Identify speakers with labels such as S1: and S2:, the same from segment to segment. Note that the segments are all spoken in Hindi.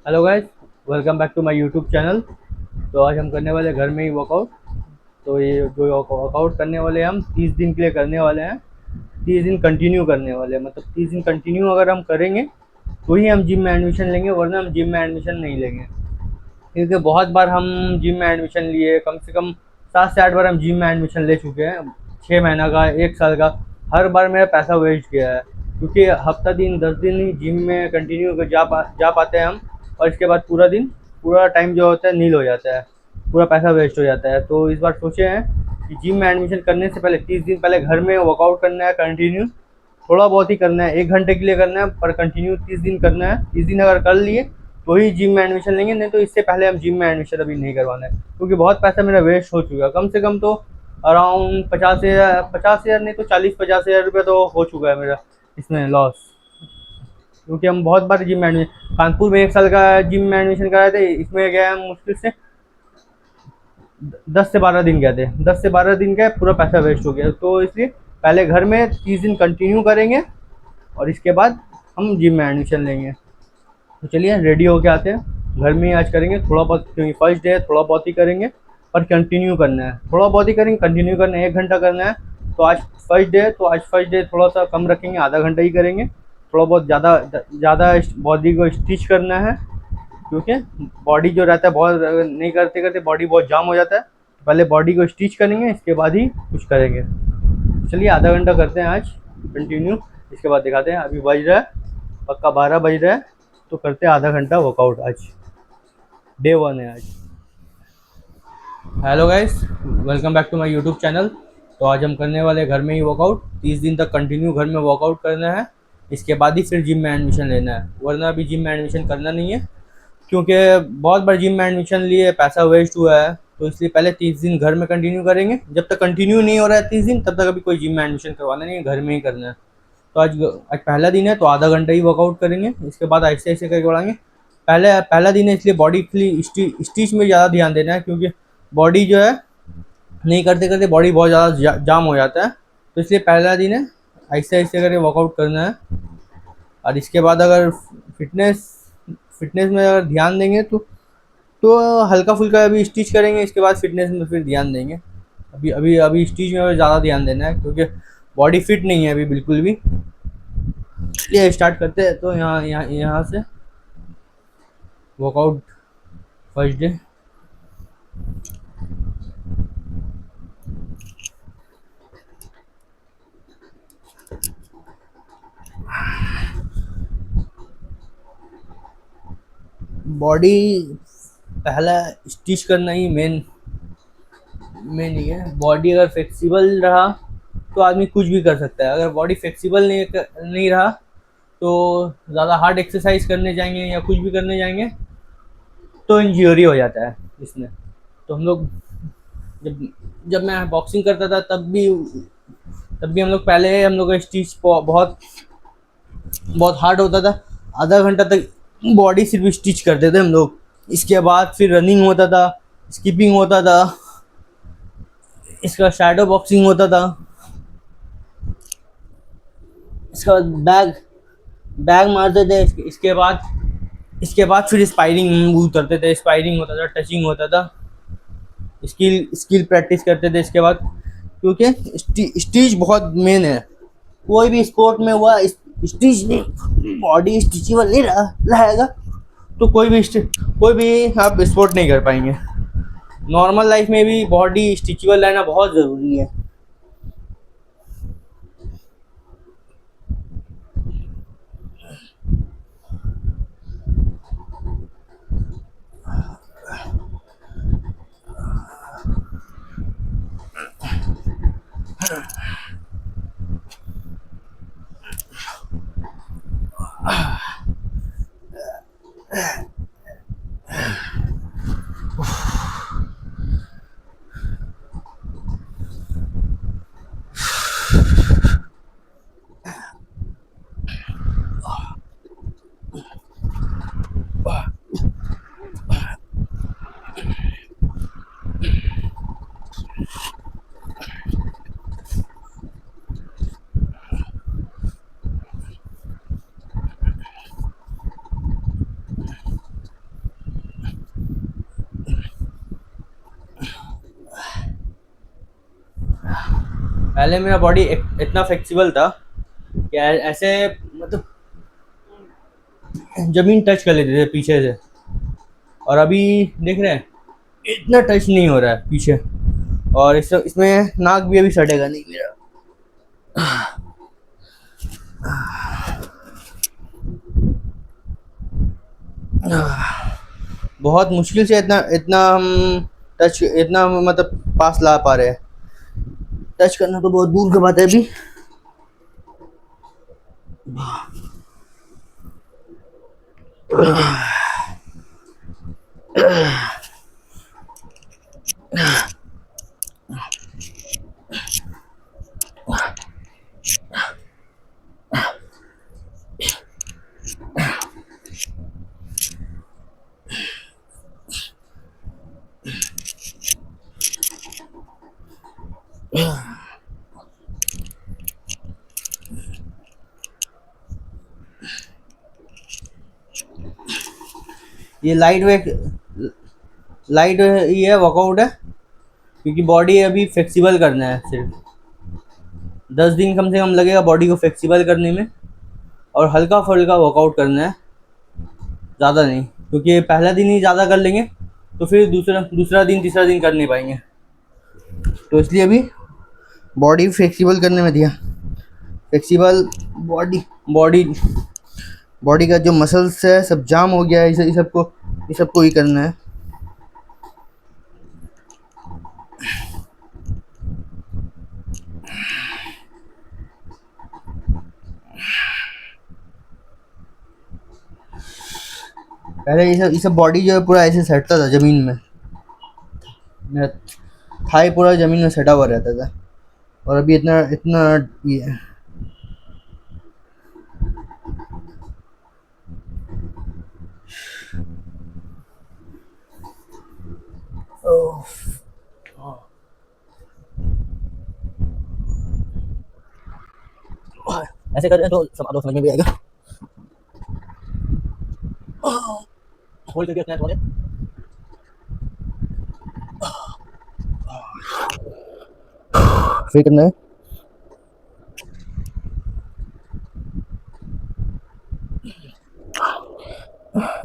S1: Hello guys, welcome back to my YouTube channel. तो आज हम करने वाले घर में ही वर्कआउट। तो ये जो वर्कआउट करने वाले हैं हम 30 दिन के लिए करने वाले हैं। 30 दिन कंटिन्यू करने वाले हैं, मतलब 30 दिन कंटिन्यू अगर हम करेंगे तो ही हम जिम में एडमिशन लेंगे, वरना हम जिम में एडमिशन नहीं लेंगे। क्योंकि बहुत बार हम जिम में एडमिशन लिए, कम से कम 7 से 8 बार हम जिम में एडमिशन ले चुके हैं। 6 महीना का, 1 साल का, हर बार मेरा पैसा वेस्ट गया है। क्योंकि हफ्ता दिन 10 दिन ही जिम में कंटिन्यू जा पाते हैं हम, और इसके बाद पूरा दिन, पूरा टाइम जो होता है नील हो जाता है, पूरा पैसा वेस्ट हो जाता है। तो इस बार सोचे हैं कि जिम में एडमिशन करने से पहले 30 दिन पहले घर में वर्कआउट करना है कंटिन्यू। थोड़ा बहुत ही करना है, 1 घंटे के लिए करना है, पर कंटिन्यू 30 दिन करना है। 30 दिन अगर कर लिए तो ही जिम में एडमिशन लेंगे, नहीं तो इससे पहले हम जिम में एडमिशन अभी नहीं करवाना है। क्योंकि बहुत पैसा मेरा वेस्ट हो चुका है, कम से कम तो अराउंड 50,000 नहीं तो 40-50 हज़ार रुपये तो हो चुका है मेरा इसमें लॉस। क्योंकि हम बहुत बार जिम में एडमिशन, कानपुर में 1 साल का जिम में एडमिशन कराए थे, इसमें गए हम मुश्किल से 10 से 12 दिन गए थे। 10 से 12 दिन गए, पूरा पैसा वेस्ट हो गया। तो इसलिए पहले घर में 30 दिन कंटिन्यू करेंगे, और इसके बाद हम जिम में एडमिशन लेंगे। तो चलिए रेडी होके आते हैं। घर में ही आज करेंगे थोड़ा बहुत, क्योंकि फर्स्ट डे है, थोड़ा बहुत ही करेंगे, पर कंटिन्यू करना है। थोड़ा बहुत ही करेंगे, कंटिन्यू करना है, 1 घंटा करना है। तो आज फर्स्ट डे है, तो आज फर्स्ट डे थोड़ा सा कम रखेंगे, आधा घंटा ही करेंगे। थोड़ा बहुत ज़्यादा ज़्यादा बॉडी को स्टिच करना है, क्योंकि बॉडी जो रहता है बहुत नहीं करते करते बॉडी बहुत जाम हो जाता है। पहले बॉडी को स्टिच करेंगे, इसके बाद ही कुछ करेंगे। चलिए आधा घंटा करते हैं आज कंटिन्यू, इसके बाद दिखाते हैं। अभी बज रहा है पक्का 12 बज रहा है, तो करते हैं आधा घंटा वर्कआउट। आज डे 1 है आज। Hello guys, welcome back to my YouTube channel. तो आज हम करने वाले घर में ही वर्कआउट। 30 दिन तक कंटिन्यू घर में वर्कआउट करना है, इसके बाद ही फिर जिम में एडमिशन लेना है, वरना अभी जिम में एडमिशन करना नहीं है। क्योंकि बहुत बार जिम में एडमिशन लिए, पैसा वेस्ट हुआ है। तो इसलिए पहले 30 दिन घर में कंटिन्यू करेंगे। जब तक कंटिन्यू नहीं हो रहा है 30 दिन, तब तक अभी कोई जिम में एडमिशन करवाना नहीं है, घर में ही करना है। तो आज आज पहला दिन है, तो आधा घंटा ही वर्कआउट करेंगे, इसके बाद ऐसे ऐसे करके बढ़ाएंगे। पहले पहला दिन है, इसलिए बॉडी के लिए स्टिच में ज़्यादा ध्यान देना है। क्योंकि बॉडी जो है, नहीं करते करते बॉडी बहुत ज़्यादा जाम हो जाता है। तो इसलिए पहला दिन है, ऐसे ऐसे करके वर्कआउट करना है। और इसके बाद अगर फिटनेस फिटनेस में अगर ध्यान देंगे तो हल्का फुल्का अभी स्टिच करेंगे, इसके बाद फिटनेस में फिर ध्यान देंगे। अभी अभी अभी स्टिच में ज़्यादा ध्यान देना है, क्योंकि बॉडी फिट नहीं है अभी बिल्कुल भी। ये स्टार्ट करते हैं। तो यहाँ से वर्कआउट फर्स्ट डे। बॉडी पहला स्टिच करना ही मेन मेन ही है। बॉडी अगर फ्लेक्सिबल रहा तो आदमी कुछ भी कर सकता है। अगर बॉडी फ्लेक्सिबल नहीं रहा, तो ज़्यादा हार्ड एक्सरसाइज करने जाएंगे या कुछ भी करने जाएंगे तो इंजरी हो जाता है इसमें। तो हम लोग, जब जब मैं बॉक्सिंग करता था तब भी हम लोग, पहले हम लोग का स्टिच बहुत बहुत हार्ड होता था। आधा घंटा तक बॉडी सिर्फ स्टिच करते थे हम लोग। इसके बाद फिर रनिंग होता था, स्किपिंग होता था, इसका शैडो बॉक्सिंग होता था। इसके बाद बैग बैग मारते थे। इसके बाद फिर स्पाइरिंग उतरते थे, स्पाइरिंग होता था, टचिंग होता था, स्किल प्रैक्टिस करते थे इसके बाद। क्योंकि स्टिच बहुत मेन है। कोई भी स्पोर्ट में हुआ, स्टिच नहीं, बॉडी स्टिचेबल नहीं रहेगा तो कोई भी आप स्पोर्ट नहीं कर पाएंगे। नॉर्मल लाइफ में भी बॉडी स्टिचेबल रहना बहुत ज़रूरी है। पहले मेरा बॉडी इतना फ्लेक्सिबल था कि ऐसे मतलब जमीन टच कर लेते थे पीछे से, और अभी देख रहे हैं इतना टच नहीं हो रहा है पीछे। और इसमें नाक भी अभी सटेगा नहीं मेरा। बहुत मुश्किल से इतना इतना हम टच, इतना मतलब पास ला पा रहे हैं। टच करना तो बहुत दूर की बात है अभी। ये लाइट ये वर्कआउट है, क्योंकि बॉडी अभी फ्लेक्सिबल करना है। सिर्फ 10 दिन कम से कम लगेगा बॉडी को फ्लेक्सिबल करने में, और हल्का फुल्का वर्कआउट करना है, ज़्यादा नहीं। क्योंकि पहला दिन ही ज़्यादा कर लेंगे तो फिर दूसरा दिन तीसरा दिन कर नहीं पाएंगे। तो इसलिए अभी बॉडी फ्लेक्सिबल करने में दिया। फ्लेक्सिबल बॉडी बॉडी का जो मसल्स है सब जाम हो गया है, इस सबको ही करना है। पहले ये सब बॉडी जो है पूरा ऐसे सटता था ज़मीन में, मेरा थाई पूरा ज़मीन में सटा हुआ रहता था, और अभी इतना इतना ये ऐसे कर रहे हैं तो सब आपको समझ में भी आएगा। होल्ड करके रखना है फिर करना है।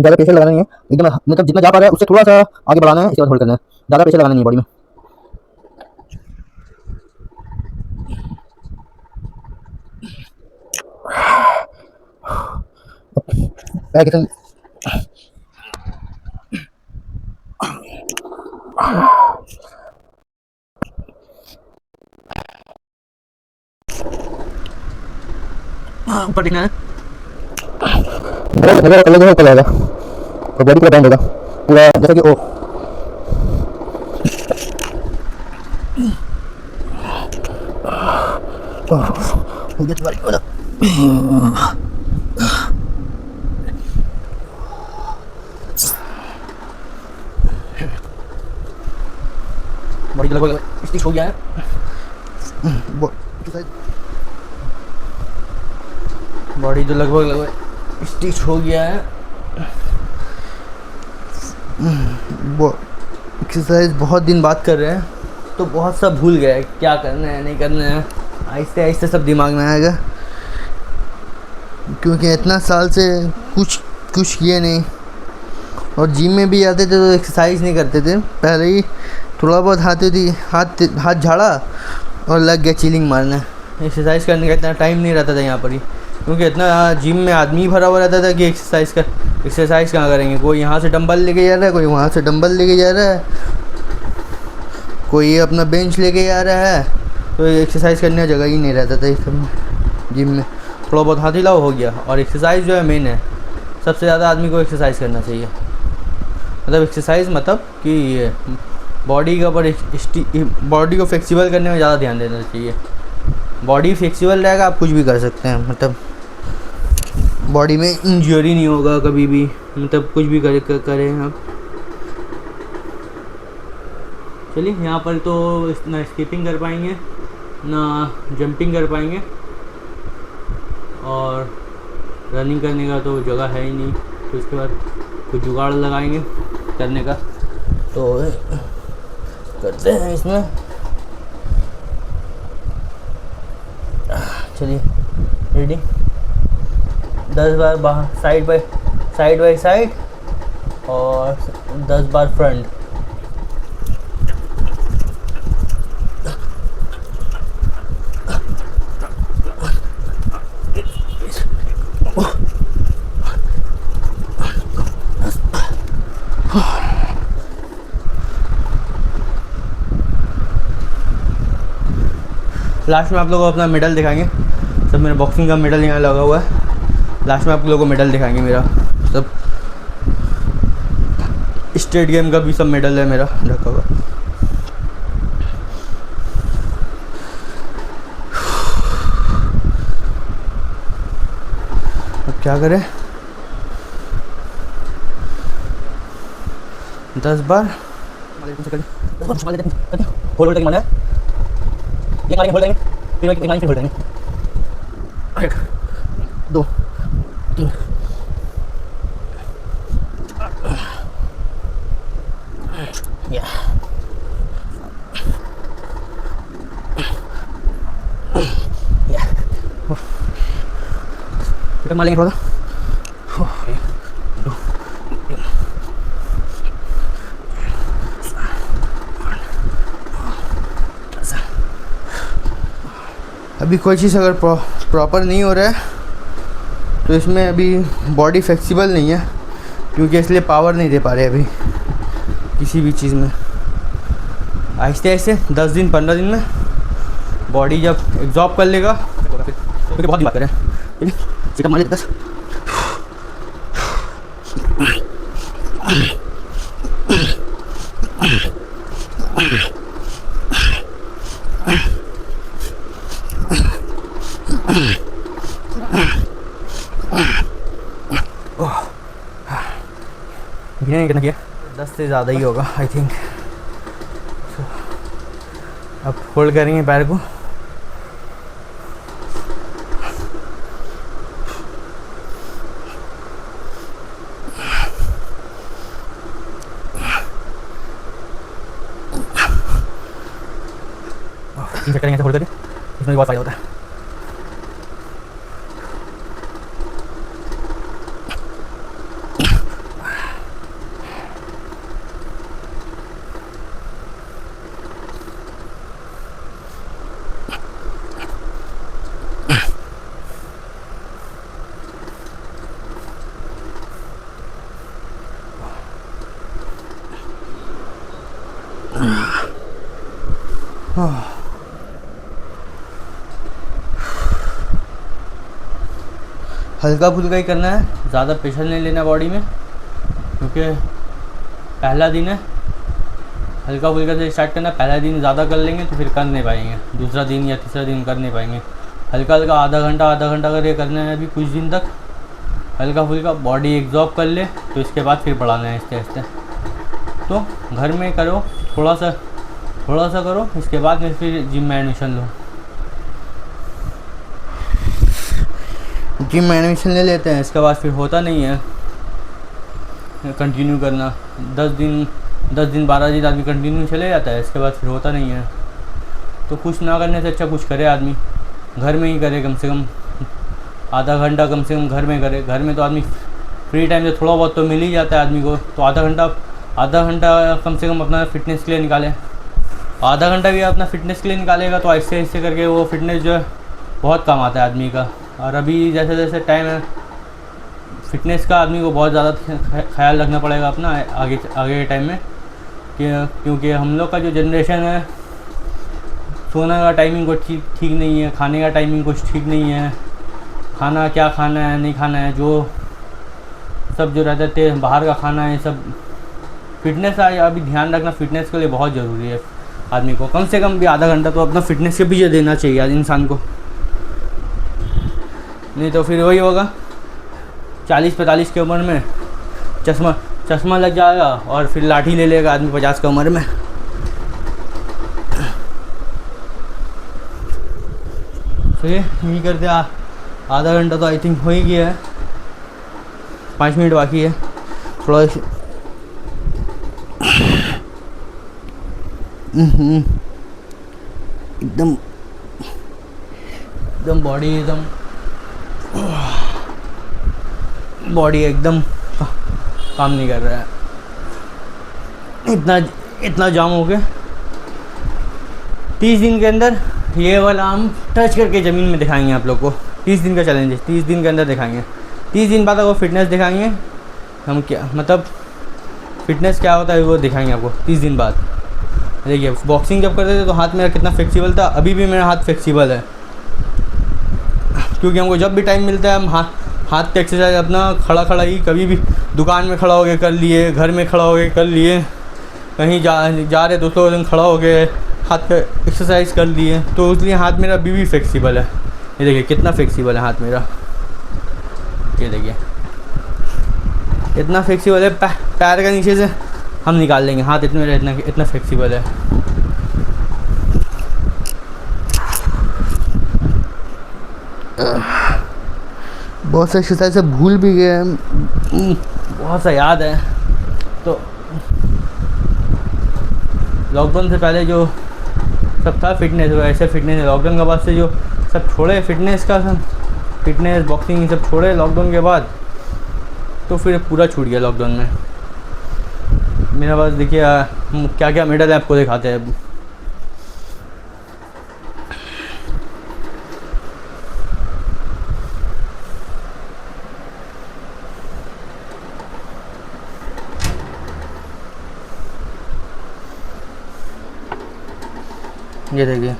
S1: ज़्यादा प्रेशर लगाना नहीं है, एकदम मतलब जितना जा पा रहा है उससे थोड़ा सा आगे बढ़ाना है, इसके बाद होल्ड करना है। ज़्यादा प्रेशर लगाना नहीं है बॉडी में। कितना ऊपर दिखना है, ऊपर जाएगा और बॉडी पूरा बैंड होगा पूरा, जैसा कि ओ हो गया तुम्हारी बॉडी लगभग स्टिच हो गया है। बॉडी तो लगभग स्टिच हो गया है। एक्सरसाइज बहुत दिन बाद कर रहे हैं तो बहुत सा भूल गया है, क्या करना है नहीं करना है। आहिस्ते आहिस्ते सब दिमाग में आएगा, क्योंकि इतना साल से कुछ किए नहीं। और जिम में भी जाते थे तो एक्सरसाइज नहीं करते थे, पहले ही थोड़ा बहुत हाथ झाड़ा और लग गया चिलिंग मारने। एक्सरसाइज करने का इतना टाइम नहीं रहता था यहाँ पर ही, क्योंकि इतना जिम में आदमी भरा हुआ रहता था कि एक्सरसाइज कहाँ करेंगे। कोई यहाँ से डंबल लेके जा रहा है, कोई वहाँ से डंबल लेके जा रहा है, कोई अपना बेंच लेके जा रहा है, तो एक्सरसाइज करने का जगह ही नहीं रहता था इस सब जिम में। थोड़ा बहुत हाथ हिलाओ हो गया। और एक्सरसाइज जो है मेन है, सबसे ज़्यादा आदमी को एक्सरसाइज करना चाहिए। मतलब एक्सरसाइज मतलब कि बॉडी के ऊपर बॉडी को फ्लेक्सिबल करने में ज़्यादा ध्यान देना चाहिए। बॉडी फ्लेक्सिबल रहेगा आप कुछ भी कर सकते हैं, मतलब बॉडी में इंजरी नहीं होगा कभी भी, मतलब कुछ भी करें आप। चलिए, यहाँ पर तो ना स्किपिंग कर पाएंगे ना जंपिंग कर पाएंगे, और रनिंग करने का तो जगह है ही नहीं। तो उसके बाद कुछ जुगाड़ लगाएंगे करने का, तो करते हैं इसमें। चलिए रेडी। 10 बार बाहर साइड बाय साइड और 10 बार फ्रंट। लास्ट में आप लोगों को अपना मेडल दिखाएंगे। सब मेरा बॉक्सिंग का मेडल यहाँ लगा हुआ है। लास्ट में आप लोगों को मेडल दिखाएंगे मेरा सब। स्टेट गेम का भी सब मेडल है मेरा रखा हुआ। अब क्या करें, 10 बार होल्ड करके मारना है। ये मारेंगे, होल्ड करेंगे, फिर एक मारेंगे, फिर होल्ड करेंगे। 1 2 3 या फिर मारेंगे थोड़ा। अभी कोई चीज़ अगर प्रॉपर नहीं हो रहा है तो इसमें अभी बॉडी फ्लेक्सिबल नहीं है, क्योंकि इसलिए पावर नहीं दे पा रहे अभी किसी भी चीज़ में। आहिस्ते आहिस्ते 10 दिन 15 दिन में बॉडी जब एब्जॉर्ब कर लेगा फिर बहुत बात करें। ठीक है, चिकन मार लेते 10। कितना किया? 10 से ज़्यादा ही होगा आई थिंक। अब होल्ड करेंगे पैर को। करेंगे होल्ड करके, इसमें बहुत फायदा होता है। हल्का फुल्का ही करना है, ज़्यादा प्रेशर नहीं लेना बॉडी में, क्योंकि पहला दिन है। हल्का फुल्का से स्टार्ट करना। पहला दिन ज़्यादा कर लेंगे तो फिर कर नहीं पाएंगे, दूसरा दिन या तीसरा दिन कर नहीं पाएंगे। हल्का हल्का आधा घंटा करके करना है अभी कुछ दिन तक। हल्का फुल्का बॉडी एब्जॉर्ब कर ले तो इसके बाद फिर बढ़ाना है आहिस्ते आहिस्ते। तो घर में करो, थोड़ा सा करो, इसके बाद में फिर जिम में एडमिशन लो। जिम में एडमिशन ले लेते हैं, इसके बाद फिर होता नहीं है कंटिन्यू करना। 10 दिन 12 दिन आदमी कंटिन्यू चले जाता है, इसके बाद फिर होता नहीं है। तो कुछ ना करने से अच्छा कुछ करे आदमी, घर में ही करे। कम से कम आधा घंटा कम से कम घर में करे। घर में तो आदमी फ्री टाइम से थोड़ा बहुत तो मिल ही जाता है आदमी को, तो आधा घंटा कम से कम अपना फ़िटनेस के लिए निकाले। आधा घंटा भी अपना फ़िटनेस के लिए निकालेगा तो ऐसे ऐसे करके वो फिटनेस जो है बहुत काम आता है आदमी का। और अभी जैसे जैसे टाइम है, फिटनेस का आदमी को बहुत ज़्यादा ख्याल रखना पड़ेगा अपना आगे के टाइम में, क्योंकि हम लोग का जो जनरेशन है, सोने का टाइमिंग कुछ ठीक नहीं है, खाने का टाइमिंग कुछ ठीक नहीं है। खाना क्या खाना है नहीं खाना है, जो सब जो रहते थे बाहर का खाना है सब। फिटनेस अभी ध्यान रखना फिटनेस के लिए बहुत ज़रूरी है आदमी को। कम से कम भी आधा घंटा तो अपना फिटनेस के पीछे देना चाहिए आज इंसान को, नहीं तो फिर वही होगा 40-45 की उम्र में चश्मा लग जाएगा और फिर लाठी ले लेगा आदमी 50 की उम्र में। तो यही करते आधा घंटा तो आई थिंक हो ही गया है, 5 मिनट बाकी है। थोड़ा एकदम एकदम बॉडी एकदम काम नहीं कर रहा है, इतना जाम हो गया। 30 दिन के अंदर ये वाला हम टच करके ज़मीन में दिखाएंगे आप लोग को। 30 दिन का चैलेंज है, 30 दिन के अंदर दिखाएंगे। 30 दिन बाद आपको फिटनेस दिखाएंगे हम, क्या मतलब फिटनेस क्या होता है वो दिखाएंगे आपको 30 दिन बाद। देखिए बॉक्सिंग जब करते थे तो हाथ मेरा कितना फ्लेक्सिबल था, अभी भी मेरा हाथ फ्लेक्सिबल है, क्योंकि हमको जब भी टाइम मिलता है हम हाथ पे एक्सरसाइज अपना खड़ा ही, कभी भी दुकान में खड़ा हो गए कर लिए, घर में खड़ा हो गए कर लिए, कहीं जा रहे दोस्तों के संग खड़ा हो गए, हाथ पे एक्सरसाइज कर लिए, तो इसलिए हाथ मेरा अभी भी फ्लेक्सिबल है। ये देखिए कितना फ्लेक्सिबल है हाथ मेरा, ये देखिए इतना फ्लेक्सिबल है, पैर का नीचे से हम निकाल लेंगे हाथ, इतना फ्लेक्सिबल है। बहुत सा एक्सरसाइज से भूल भी गए, बहुत सा याद है। तो लॉकडाउन से पहले जो सब था फिटनेस, वो ऐसे फिटनेस है। लॉकडाउन के बाद से जो सब छोड़े फिटनेस का, सब फिटनेस बॉक्सिंग सब छोड़े लॉकडाउन के बाद, तो फिर पूरा छूट गया लॉकडाउन में। मेरे पास देखिए क्या क्या मेडल है, आपको दिखाते हैं अब। ये देखिए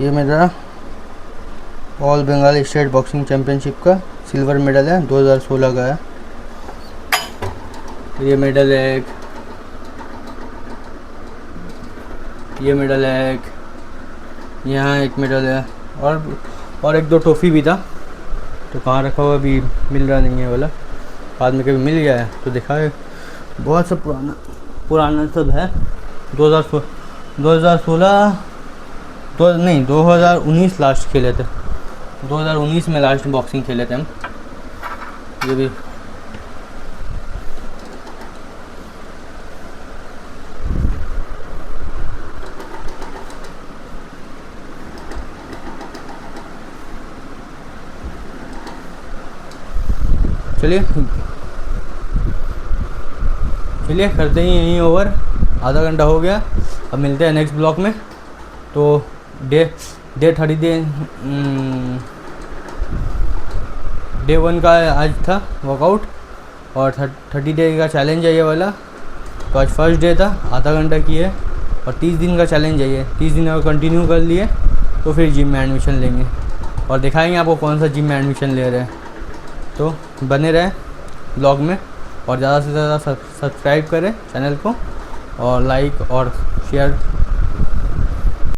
S1: ये मेरा all Bengal state boxing championship का सिल्वर मेडल है, 2016 का है। ये मेडल है एक, ये मेडल है एक, यहाँ एक मेडल है, और एक दो ट्रॉफी भी था, तो कहाँ रखा हुआ अभी मिल रहा नहीं है वाला, बाद में कभी मिल गया है तो दिखाए। बहुत सब पुराना सब है। 2019 लास्ट खेले थे, 2019 में लास्ट बॉक्सिंग खेले थे हम। ये भी चलिए करते ही यहीं ओवर, आधा घंटा हो गया। अब मिलते हैं नेक्स्ट ब्लॉग में। तो डे 1 का आज था वर्कआउट, और 30 डे का चैलेंज है ये वाला। तो आज फर्स्ट डे था, आधा घंटा किए, और 30 दिन का चैलेंज है ये। 30 दिन अगर कंटिन्यू कर लिए तो फिर जिम में एडमिशन लेंगे, और दिखाएंगे आपको कौन सा जिम में एडमिशन ले रहे हैं। तो बने रहें ब्लॉग में, और ज़्यादा से ज़्यादा सब्सक्राइब करें चैनल को, और लाइक और शेयर